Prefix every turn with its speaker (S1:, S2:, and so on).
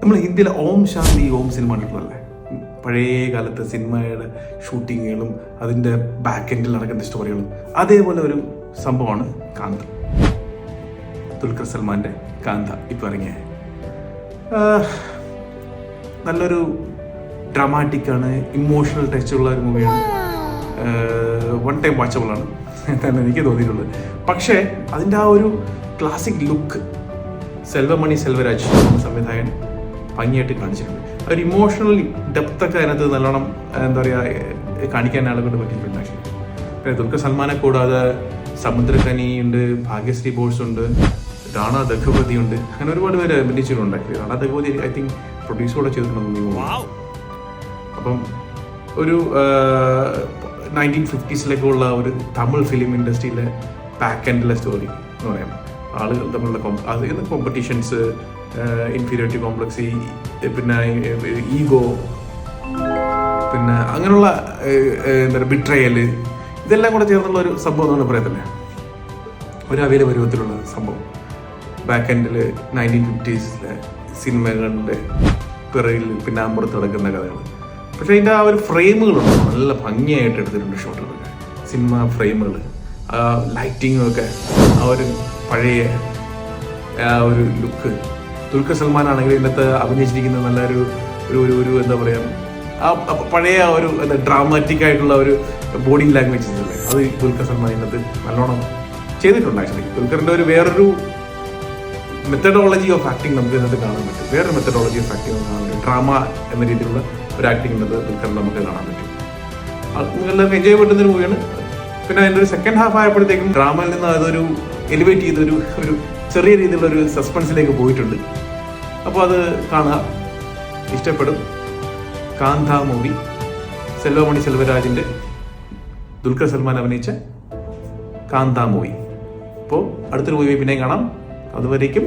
S1: നമ്മൾ ഹിന്ദിയിലെ ഓം ശാന്തി ഓം സിനിമ കണ്ടിട്ടുള്ളതല്ലേ? പഴയ കാലത്തെ സിനിമയുടെ ഷൂട്ടിങ്ങുകളും അതിൻ്റെ ബാക്ക് എൻഡിൽ നടക്കുന്ന സ്റ്റോറികളും അതേപോലെ ഒരു സംഭവമാണ് കാന്ത. ദുൽഖർ സൽമാൻ്റെ കാന്ത ഇപ്പോൾ ഇറങ്ങിയ നല്ലൊരു ഡ്രാമാറ്റിക്കാണ്, ഇമോഷണൽ ടച്ചുള്ള ഒരു മൂവിയാണ്. വൺ ടൈം വാച്ചബിളാണ് എന്നാണ് എനിക്ക് തോന്നിയിട്ടുള്ളത്. പക്ഷേ അതിൻ്റെ ആ ഒരു ക്ലാസിക് ലുക്ക് സെൽവമണി സെൽവരാജ് സംവിധായകൻ ഭംഗിയായിട്ട് കാണിച്ചിട്ടുണ്ട്. ഒരു ഇമോഷണൽ ഡെപ്തൊക്കെ അതിനകത്ത് നല്ലോണം എന്താ പറയുക കാണിക്കാൻ ആളെ കൊണ്ട് പറ്റിയിട്ടുണ്ട്. ആക്ച്വലി പിന്നെ ദുൽഖർ സൽമാനെ കൂടാതെ സമുദ്രകനി ഉണ്ട്, ഭാഗ്യശ്രീ ബോസ് ഉണ്ട്, റാണ ദഗ്ഗവതി ഉണ്ട്, അങ്ങനെ ഒരുപാട് പേര് അഭിനയിച്ചിട്ടുണ്ട്. Actually Rana Daggubati I think produce കൂടെ ചെയ്തിട്ടുണ്ടെന്ന്. അപ്പം ഒരു 1950s ഉള്ള ഒരു തമിഴ് ഫിലിം ഇൻഡസ്ട്രിയിലെ ബാക്ക് എൻഡിലെ സ്റ്റോറി എന്ന് പറയാം. ആളുകൾ തമ്മിലുള്ള കോമ്പറ്റീഷൻസ്, ഇൻഫീരിയോറിറ്റി കോംപ്ലക്സ്, പിന്നെ ഈഗോ, പിന്നെ അങ്ങനെയുള്ള എന്താ പറയുക ബിട്രയൽ, ഇതെല്ലാം കൂടെ ചേർന്നുള്ള ഒരു സംഭവം എന്നാണ് പറയത്തില്ലേ, ഒരു അവിയല പരുവത്തിലുള്ള സംഭവം. ബാക്ക് എൻഡിൽ 1950s സിനിമകളുടെ പിറകിൽ പിന്നെ അമ്പുറത്ത് നടക്കുന്ന കഥകൾ. പക്ഷേ അതിൻ്റെ ആ ഒരു ഫ്രെയിമുകളുണ്ട്, നല്ല ഭംഗിയായിട്ട് എടുത്തിട്ടുണ്ട് ഷോട്ടുകളൊക്കെ, സിനിമ ഫ്രെയിമുകൾ, ആ ലൈറ്റിങ്ങും ഒക്കെ, ആ ഒരു പഴയ ആ ഒരു ലുക്ക്. ദുൽഖർ സൽമാൻ ആണെങ്കിൽ ഇതിനകത്ത് അഭിനയിച്ചിരിക്കുന്ന നല്ലൊരു ഒരു എന്താ പറയുക, ആ പഴയ ഒരു എന്താ ഡ്രാമാറ്റിക് ആയിട്ടുള്ള ഒരു ബോഡി ലാംഗ്വേജ് അല്ലേ, അത് ദുൽഖർ സൽമാൻ ഇതിനകത്ത് നല്ലോണം ചെയ്തിട്ടുണ്ട്. ആക്ച്വലി ദുൽഖറിൻ്റെ ഒരു വേറൊരു മെത്തഡോളജി ഓഫ് ആക്ടിങ് നമുക്ക് ഇതിനകത്ത് കാണാൻ പറ്റും. വേറൊരു മെത്തഡോളജി ഓഫ് ആക്ടിങ് കാണാൻ പറ്റും. ഡ്രാമ എന്ന രീതിയിലുള്ള ഒരു ആക്ടിങ് ഇന്നത്തെ ദുൽഖറിൽ നമുക്ക് കാണാൻ പറ്റും. എല്ലാവർക്കും എൻജോയ് പറ്റുന്ന ഒരു മൂവിയാണ്. പിന്നെ അതിൻ്റെ ഒരു സെക്കൻഡ് ഹാഫ് ആയപ്പോഴത്തേക്കും ഡ്രാമയിൽ നിന്ന് അതൊരു എലിവേറ്റ് ചെയ്തൊരു ചെറിയ രീതിയിലുള്ള ഒരു സസ്പെൻസിലേക്ക് പോയിട്ടുണ്ട്. അപ്പോൾ അത് കാണുക, ഇഷ്ടപ്പെടും. കാന്ത മൂവി, സെൽവമണി സെൽവരാജിൻ്റെ ദുൽഖർ സൽമാൻ അഭിനയിച്ച കാന്ത മൂവി. അപ്പോൾ അടുത്തൊരു മൂവി പിന്നെയും കാണാം. അതുവരേക്കും